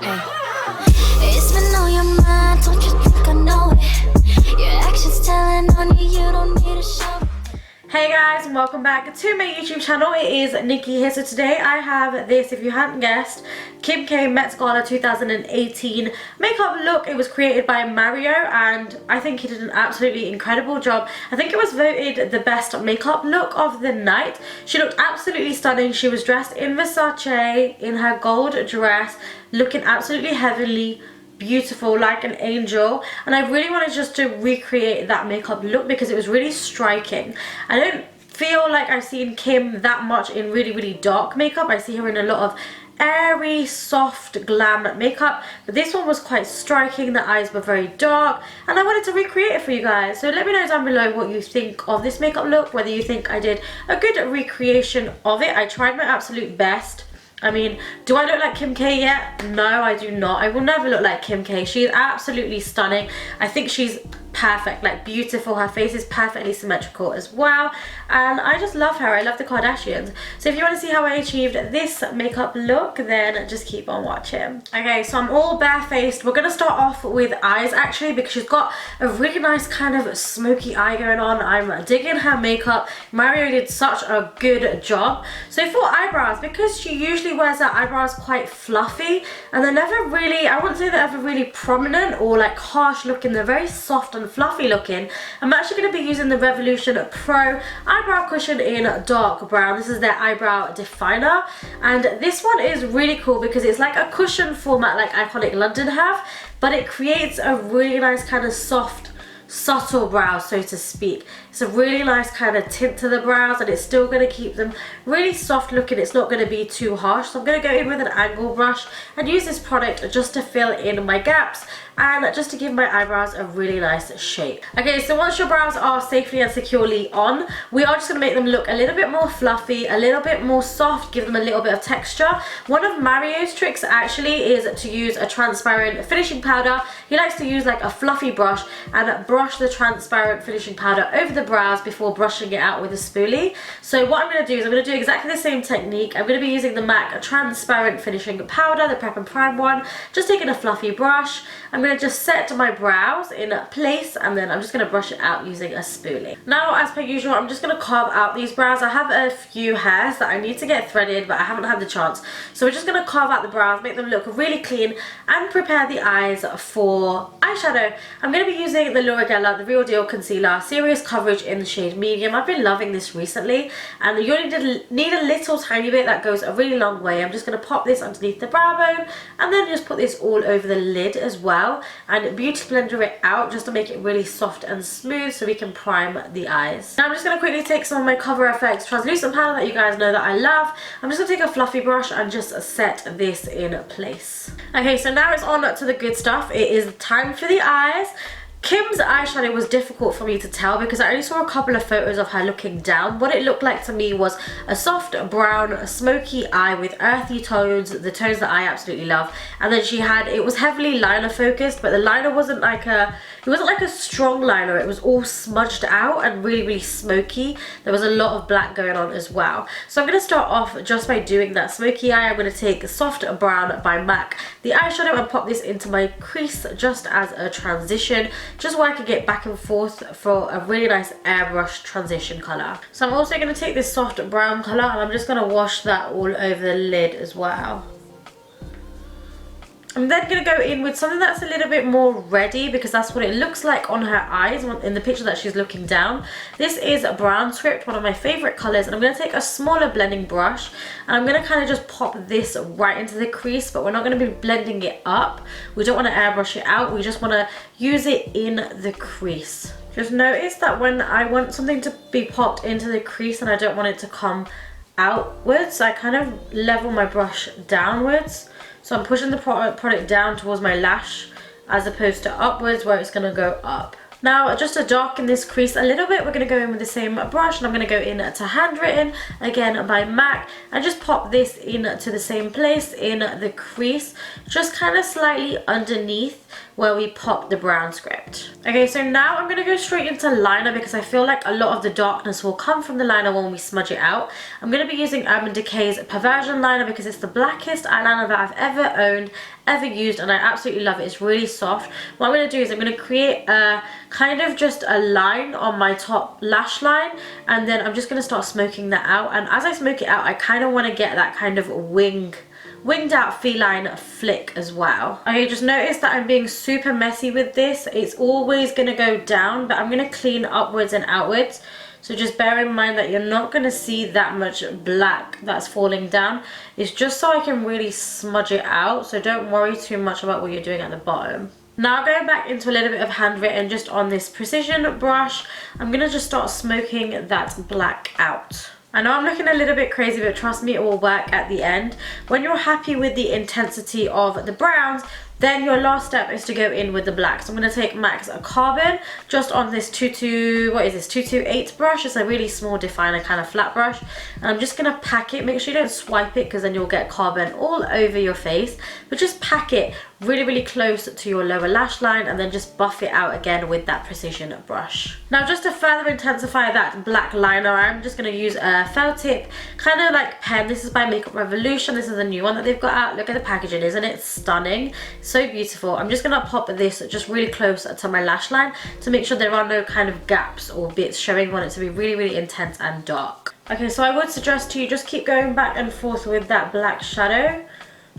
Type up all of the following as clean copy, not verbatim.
It's been on your mind, don't you think I know it? Your actions telling on you, you don't need a show. Hey guys, and welcome back to my YouTube channel. It is Nikki here. So today I have this, if you hadn't guessed, Kim K Met Gala 2018 makeup look. It was created by Mario and I think he did an absolutely incredible job. I think it was voted the best makeup look of the night. She looked absolutely stunning. She was dressed in Versace in her gold dress, looking absolutely heavenly, beautiful, like an angel, and I really wanted just to recreate that makeup look because it was really striking. I don't feel like I've seen Kim that much in really dark makeup. I see her in a lot of airy, soft, glam makeup, but this one was quite striking. The eyes were very dark and I wanted to recreate it for you guys. So let me know down below what you think of this makeup look, whether you think I did a good recreation of it. I tried my absolute best. I mean, do I look like Kim K yet? No, I do not. I will never look like Kim K. She is absolutely stunning. I think she's perfect, like beautiful. Her face is perfectly symmetrical as well, and I just love her. I love the Kardashians. So if you want to see how I achieved this makeup look, then just keep on watching. Okay, so I'm all barefaced. We're gonna start off with eyes actually, because she's got a really nice kind of smoky eye going on. I'm digging her makeup. Mario did such a good job. So for eyebrows, because she usually wears her eyebrows quite fluffy and they're never really, I wouldn't say they're ever really prominent or like harsh looking. They're very soft and fluffy looking. I'm actually going to be using the Revolution Pro eyebrow cushion in dark brown. This is their eyebrow definer, and this one is really cool because it's like a cushion format like Iconic London have, but it creates a really nice kind of soft, subtle brow, so to speak. It's a really nice kind of tint to the brows, and it's still going to keep them really soft looking. It's not going to be too harsh. So I'm going to go in with an angle brush and use this product just to fill in my gaps and just to give my eyebrows a really nice shape. Okay, so once your brows are safely and securely on, we are just going to make them look a little bit more fluffy, a little bit more soft, give them a little bit of texture. One of Mario's tricks actually is to use a transparent finishing powder. He likes to use like a fluffy brush and brush the transparent finishing powder over the brows before brushing it out with a spoolie. So what I'm going to do is I'm going to do exactly the same technique. I'm going to be using the MAC transparent finishing powder, the Prep and Prime one, just taking a fluffy brush. I'm going to just set my brows in place and then I'm just going to brush it out using a spoolie. Now, as per usual, I'm just going to carve out these brows. I have a few hairs that I need to get threaded, but I haven't had the chance. So we're just going to carve out the brows, make them look really clean, and prepare the eyes for eyeshadow. I'm going to be using the GELLAR, the Real Deal Concealer, Serious Coverage in the shade Medium. I've been loving this recently, and you only need a little tiny bit. That goes a really long way. I'm just going to pop this underneath the brow bone and then just put this all over the lid as well, and beauty blender it out just to make it really soft and smooth so we can prime the eyes. Now I'm just going to quickly take some of my Cover FX translucent powder that you guys know that I love. I'm just going to take a fluffy brush and just set this in place. Okay, so now it's on to the good stuff. It is time for the eyes. Kim's eyeshadow was difficult for me to tell because I only saw a couple of photos of her looking down. What it looked like to me was a soft brown smoky eye with earthy tones, the tones that I absolutely love. And then she had, it was heavily liner focused, but the liner wasn't like a, it wasn't like a strong liner. It was all smudged out and really smoky. There was a lot of black going on as well. So I'm going to start off just by doing that smoky eye. I'm going to take Soft Brown by MAC, the eyeshadow, and pop this into my crease just as a transition, just where I can get back and forth for a really nice airbrush transition colour. So I'm also going to take this soft brown colour and I'm just going to wash that all over the lid as well. I'm then going to go in with something that's a little bit more reddy because that's what it looks like on her eyes in the picture that she's looking down. This is a Brown Script, one of my favourite colours, and I'm going to take a smaller blending brush and I'm going to kind of just pop this right into the crease, but we're not going to be blending it up. We don't want to airbrush it out, we just want to use it in the crease. Just notice that when I want something to be popped into the crease and I don't want it to come outwards, I kind of level my brush downwards. So I'm pushing the product down towards my lash as opposed to upwards where it's going to go up. Now, just to darken this crease a little bit, we're going to go in with the same brush and I'm going to go in to Handwritten, again by MAC, and just pop this in to the same place in the crease, just kind of slightly underneath where we pop the brown script. Okay, so now I'm going to go straight into liner because I feel like a lot of the darkness will come from the liner when we smudge it out. I'm going to be using Urban Decay's Perversion liner because it's the blackest eyeliner that I've ever owned, ever used, and I absolutely love it. It's really soft. What I'm going to do is I'm going to create a kind of just a line on my top lash line, and then I'm just going to start smoking that out. And as I smoke it out, I kind of want to get that kind of winged out feline flick as well. Okay, just notice that I'm being super messy with this. It's always going to go down, but I'm going to clean upwards and outwards. So just bear in mind that you're not going to see that much black that's falling down. It's just so I can really smudge it out. So don't worry too much about what you're doing at the bottom. Now going back into a little bit of handwritten just on this precision brush, I'm going to just start smoking that black out. I know I'm looking a little bit crazy, but trust me, it will work at the end. When you're happy with the intensity of the browns, then your last step is to go in with the black. So I'm going to take MAC's Carbon just on this 228 brush. It's a really small definer kind of flat brush. And I'm just going to pack it. Make sure you don't swipe it because then you'll get carbon all over your face. But just pack it really, really close to your lower lash line and then just buff it out again with that precision brush. Now just to further intensify that black liner, I'm just going to use a felt tip kind of like pen. This is by Makeup Revolution. This is a new one that they've got out. Look at the packaging, isn't it stunning? So beautiful. I'm just going to pop this just really close to my lash line to make sure there are no kind of gaps or bits showing. I want it to be really, really intense and dark. Okay, so I would suggest to you just keep going back and forth with that black shadow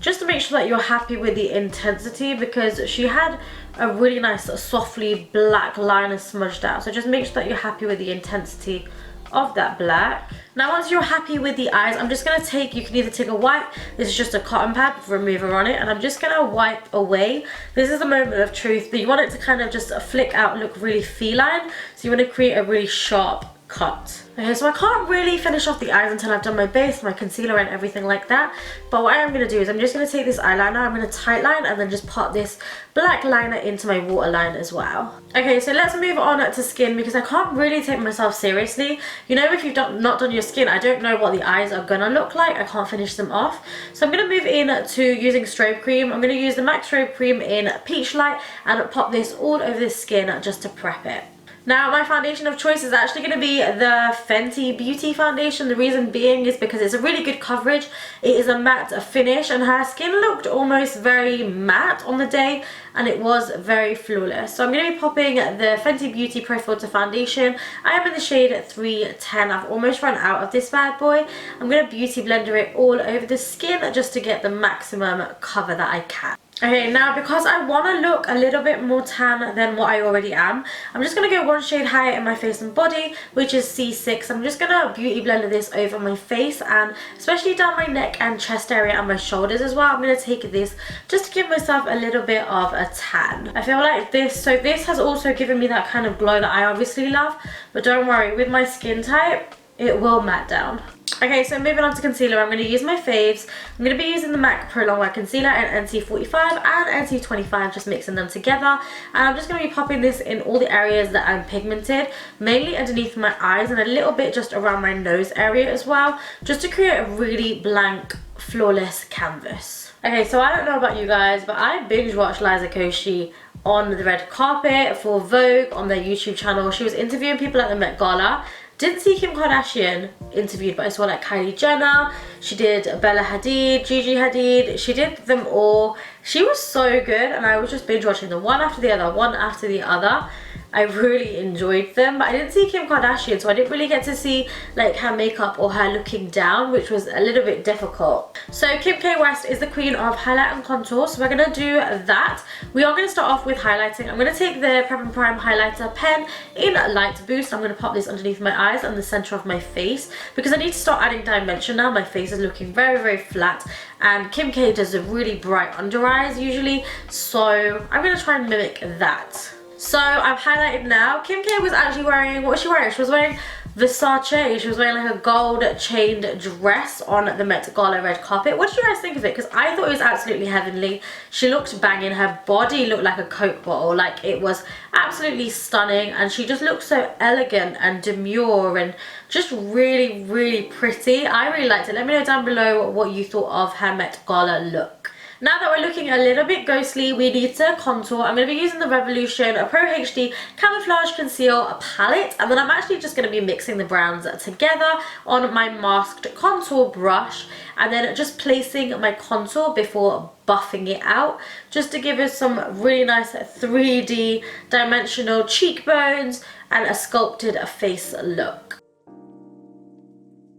just to make sure that you're happy with the intensity, because she had a really nice softly black liner smudged out. So just make sure that you're happy with the intensity of that black. Now once you're happy with the eyes, I'm just going to take, you can either take a wipe, this is just a cotton pad with a remover on it, and I'm just going to wipe away. This is the moment of truth, but you want it to kind of just flick out, look really feline, so you want to create a really sharp cut. Okay, so I can't really finish off the eyes until I've done my base, my concealer and everything like that. But what I'm going to do is I'm just going to take this eyeliner, I'm going to tightline and then just pop this black liner into my waterline as well. Okay, so let's move on to skin because I can't really take myself seriously. You know, if you've not done your skin, I don't know what the eyes are going to look like. I can't finish them off. So I'm going to move in to using strobe cream. I'm going to use the MAC strobe cream in Peachlite and pop this all over the skin just to prep it. Now my foundation of choice is actually going to be the Fenty Beauty foundation. The reason being is because it's a really good coverage. It is a matte finish and her skin looked almost very matte on the day and it was very flawless. So I'm going to be popping the Fenty Beauty Pro Filter foundation. I am in the shade 310. I've almost run out of this bad boy. I'm going to beauty blender it all over the skin just to get the maximum cover that I can. Okay, now because I want to look a little bit more tan than what I already am, I'm just going to go one shade higher in my face and body, which is C6. I'm just going to beauty blend this over my face and especially down my neck and chest area and my shoulders as well. I'm going to take this just to give myself a little bit of a tan. I feel like this has also given me that kind of glow that I obviously love, but don't worry, with my skin type, it will matte down. Okay, so moving on to concealer, I'm going to use my faves. I'm going to be using the MAC Pro Longwear Concealer in NC45 and NC25, just mixing them together. And I'm just going to be popping this in all the areas that I'm pigmented, mainly underneath my eyes and a little bit just around my nose area as well, just to create a really blank, flawless canvas. Okay, so I don't know about you guys, but I binge watched Liza Koshy on the red carpet for Vogue on their YouTube channel. She was interviewing people at the Met Gala. Didn't see Kim Kardashian interviewed, but I saw like Kylie Jenner, she did Bella Hadid, Gigi Hadid, she did them all. She was so good and I was just binge watching them one after the other. I really enjoyed them, but I didn't see Kim Kardashian, so I didn't really get to see like her makeup or her looking down, which was a little bit difficult. So Kim K West is the queen of highlight and contour, so we're going to do that. We are going to start off with highlighting. I'm going to take the Prep and Prime highlighter pen in Light Boost. I'm going to pop this underneath my eyes and the center of my face because I need to start adding dimension now. My face is looking very, very flat, and Kim K does a really bright under eyes usually, so I'm going to try and mimic that. So I've highlighted now. Kim K was actually wearing, what was she wearing? She was wearing Versace. She was wearing like a gold chained dress on the Met Gala red carpet. What did you guys think of it? Because I thought it was absolutely heavenly. She looked banging. Her body looked like a Coke bottle. Like, it was absolutely stunning, and she just looked so elegant and demure and just really, really pretty. I really liked it. Let me know down below what you thought of her Met Gala look. Now that we're looking a little bit ghostly, we need to contour. I'm going to be using the Revolution Pro HD Camouflage Conceal palette, and then I'm actually just going to be mixing the browns together on my masked contour brush, and then just placing my contour before buffing it out, just to give us some really nice 3D dimensional cheekbones and a sculpted face look.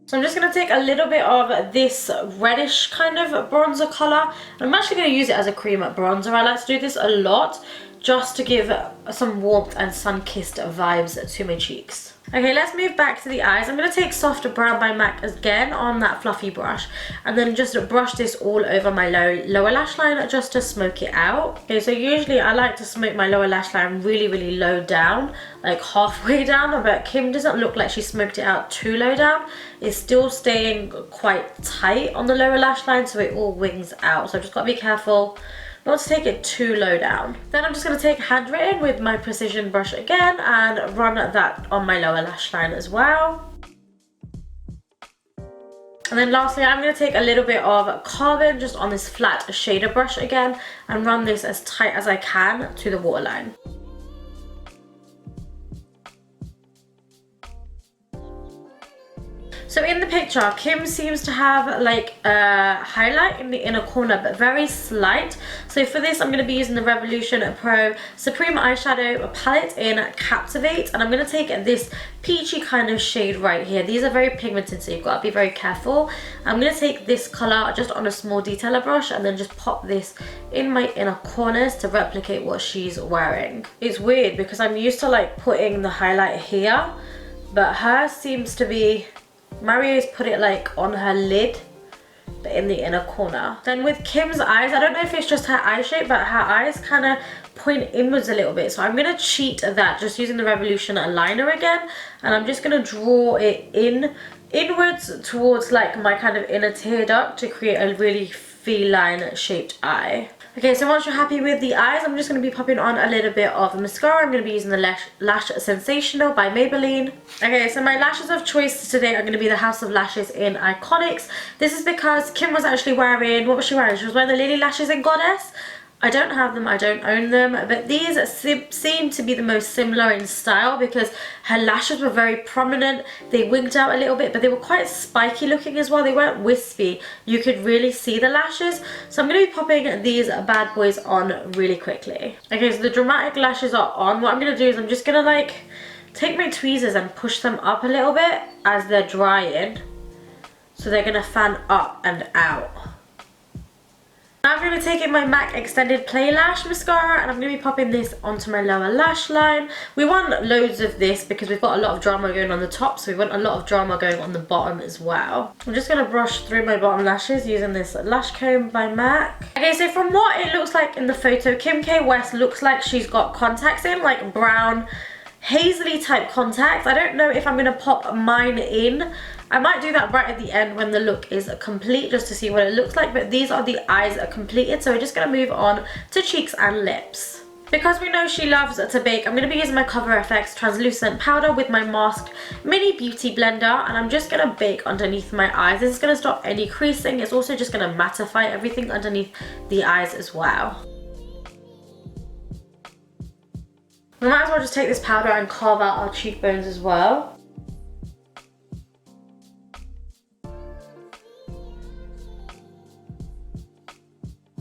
So I'm just going to take a little bit of this reddish kind of bronzer colour. I'm actually going to use it as a cream bronzer. I like to do this a lot just to give some warmth and sun-kissed vibes to my cheeks. Okay, let's move back to the eyes. I'm going to take Soft Brown by MAC again on that fluffy brush, and then just brush this all over my lower lash line just to smoke it out. Okay, so usually I like to smoke my lower lash line really low down, like halfway down, but Kim doesn't look like she smoked it out too low down. It's still staying quite tight on the lower lash line, so it all wings out. So I've just got to be careful not to take it too low down. Then I'm just going to take Handwritten with my precision brush again and run that on my lower lash line as well. And then lastly, I'm going to take a little bit of Carbon just on this flat shader brush again and run this as tight as I can to the waterline. So in the picture, Kim seems to have like a highlight in the inner corner, but very slight. So for this, I'm going to be using the Revolution Pro Supreme Eyeshadow Palette in Captivate. And I'm going to take this peachy kind of shade right here. These are very pigmented, so you've got to be very careful. I'm going to take this colour just on a small detailer brush and then just pop this in my inner corners to replicate what she's wearing. It's weird because I'm used to like putting the highlight here, but hers seems to be... Mario's put it like on her lid, but in the inner corner. Then with Kim's eyes, I don't know if it's just her eye shape, but her eyes kind of point inwards a little bit. So I'm going to cheat that just using the Revolution liner again. And I'm just going to draw it inwards towards like my kind of inner tear duct to create a really feline shaped eye. Okay, so once you're happy with the eyes, I'm just going to be popping on a little bit of mascara. I'm going to be using the Lash Sensational by Maybelline. Okay, so my lashes of choice today are going to be the House of Lashes in Iconics. This is because Kim was actually wearing, what was she wearing? She was wearing the Lily Lashes in Goddess. I don't have them, I don't own them, but these seem to be the most similar in style because her lashes were very prominent. They winked out a little bit, but they were quite spiky looking as well. They weren't wispy. You could really see the lashes. So I'm going to be popping these bad boys on really quickly. Okay, so the dramatic lashes are on. What I'm going to do is I'm just going to like take my tweezers and push them up a little bit as they're drying. So they're going to fan up and out. Now I'm going to be taking my MAC Extended Play Lash Mascara and I'm going to be popping this onto my lower lash line. We want loads of this because we've got a lot of drama going on the top, so we want a lot of drama going on the bottom as well. I'm just going to brush through my bottom lashes using this lash comb by MAC. Okay, so from what it looks like in the photo, Kim K West looks like she's got contacts in, like brown, hazily type contacts. I don't know if I'm going to pop mine in. I might do that right at the end when the look is complete just to see what it looks like, but these are the eyes completed, so we're just going to move on to cheeks and lips. Because we know she loves to bake, I'm going to be using my Cover FX translucent powder with my masked mini beauty blender, and I'm just going to bake underneath my eyes. This is going to stop any creasing. It's also just going to mattify everything underneath the eyes as well. We might as well just take this powder and carve out our cheekbones as well.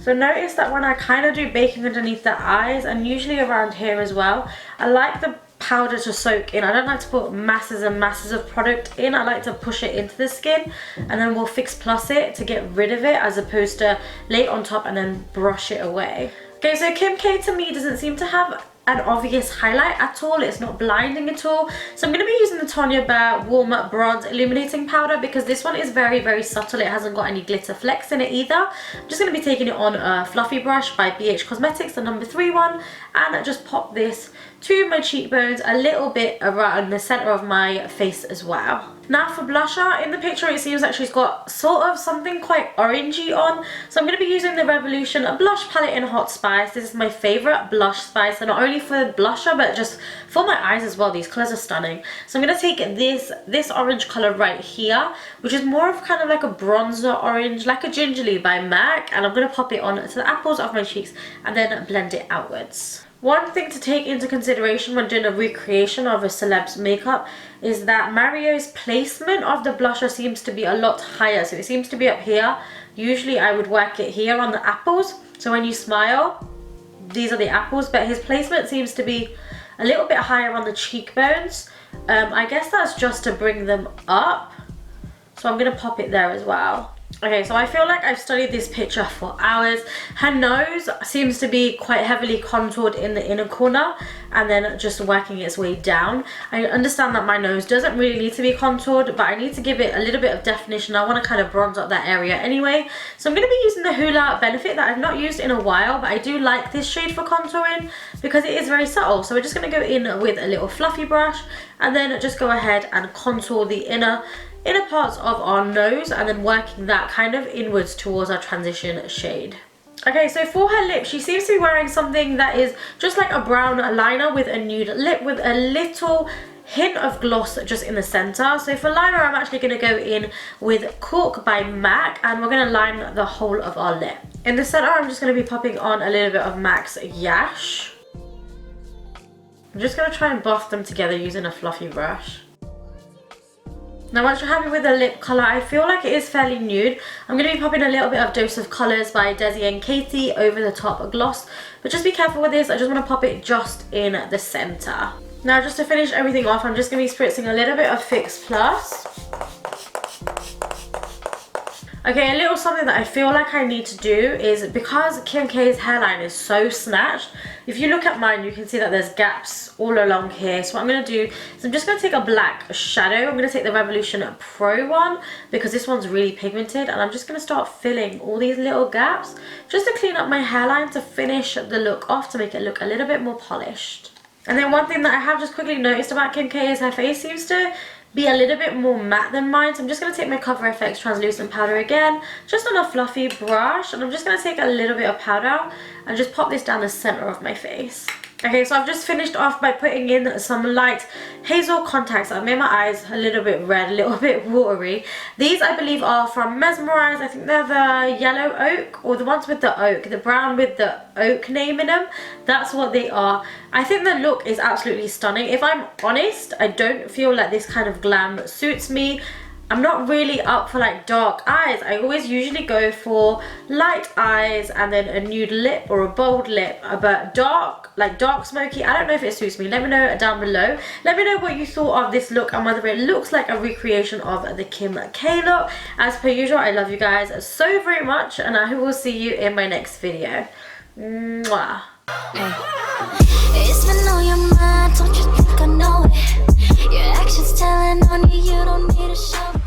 So notice that when I kind of do baking underneath the eyes and usually around here as well, I like the powder to soak in. I don't like to put masses and masses of product in. I like to push it into the skin and then we'll Fix Plus it to get rid of it as opposed to lay it on top and then brush it away. Okay, so Kim K to me doesn't seem to have an obvious highlight at all. It's not blinding at all. So I'm going to be using the Tanya Bear Warm Up Bronze Illuminating Powder because this one is very subtle. It hasn't got any glitter flecks in it either. I'm just going to be taking it on a fluffy brush by BH Cosmetics, the number 3 one, and just pop this to my cheekbones a little bit around the center of my face as well. Now for blusher, in the picture it seems like she's got sort of something quite orangey on. So I'm going to be using the Revolution blush palette in Hot Spice. This is my favourite blush spice, and not only for blusher but just for my eyes as well. These colours are stunning. So I'm going to take this orange colour right here, which is more of kind of like a bronzer orange, like a gingerly by MAC, and I'm going to pop it on to the apples of my cheeks and then blend it outwards. One thing to take into consideration when doing a recreation of a celeb's makeup is that Mario's placement of the blusher seems to be a lot higher. So it seems to be up here. Usually I would work it here on the apples. So when you smile, these are the apples, but his placement seems to be a little bit higher on the cheekbones. I guess that's just to bring them up. So I'm going to pop it there as well. Okay, so I feel like I've studied this picture for hours. Her nose seems to be quite heavily contoured in the inner corner and then just working its way down. I understand that my nose doesn't really need to be contoured, but I need to give it a little bit of definition. I want to kind of bronze up that area anyway. So I'm going to be using the Hoola Benefit that I've not used in a while, but I do like this shade for contouring because it is very subtle. So we're just going to go in with a little fluffy brush and then just go ahead and contour the inner parts of our nose and then working that kind of inwards towards our transition shade. Okay, so for her lip, she seems to be wearing something that is just like a brown liner with a nude lip with a little hint of gloss just in the center. So for liner, I'm actually going to go in with Cork by MAC and we're going to line the whole of our lip. In the center, I'm just going to be popping on a little bit of MAC's Yash. I'm just going to try and buff them together using a fluffy brush. Now once you're happy with the lip colour, I feel like it is fairly nude. I'm going to be popping a little bit of Dose of Colours by Desi and Katie over the top gloss. But just be careful with this, I just want to pop it just in the centre. Now just to finish everything off, I'm just going to be spritzing a little bit of Fix Plus. Okay, a little something that I feel like I need to do is, because Kim K's hairline is so snatched, if you look at mine, you can see that there's gaps all along here. So what I'm going to do is I'm just going to take a black shadow. I'm going to take the Revolution Pro one because this one's really pigmented, and I'm just going to start filling all these little gaps just to clean up my hairline to finish the look off, to make it look a little bit more polished. And then one thing that I have just quickly noticed about Kim K is her face seems to be a little bit more matte than mine. So I'm just going to take my Cover FX translucent powder again, just on a fluffy brush, and I'm just going to take a little bit of powder and just pop this down the center of my face. Okay, so I've just finished off by putting in some light hazel contacts. I've made my eyes a little bit red, a little bit watery. These I believe are from Mesmerize. I think they're the yellow oak, or the ones with the oak, the brown with the oak name in them. That's what they are. I think the look is absolutely stunning. If I'm honest, I don't feel like this kind of glam suits me. I'm not really up for like dark eyes. I always usually go for light eyes and then a nude lip or a bold lip, but dark, like dark smoky, I don't know if it suits me. Let me know down below. Let me know what you thought of this look and whether it looks like a recreation of the Kim K look. As per usual, I love you guys so very much, and I will see you in my next video. Mwah. It's been on your mind, don't you think I know it? Your actions telling on you, you don't need a show.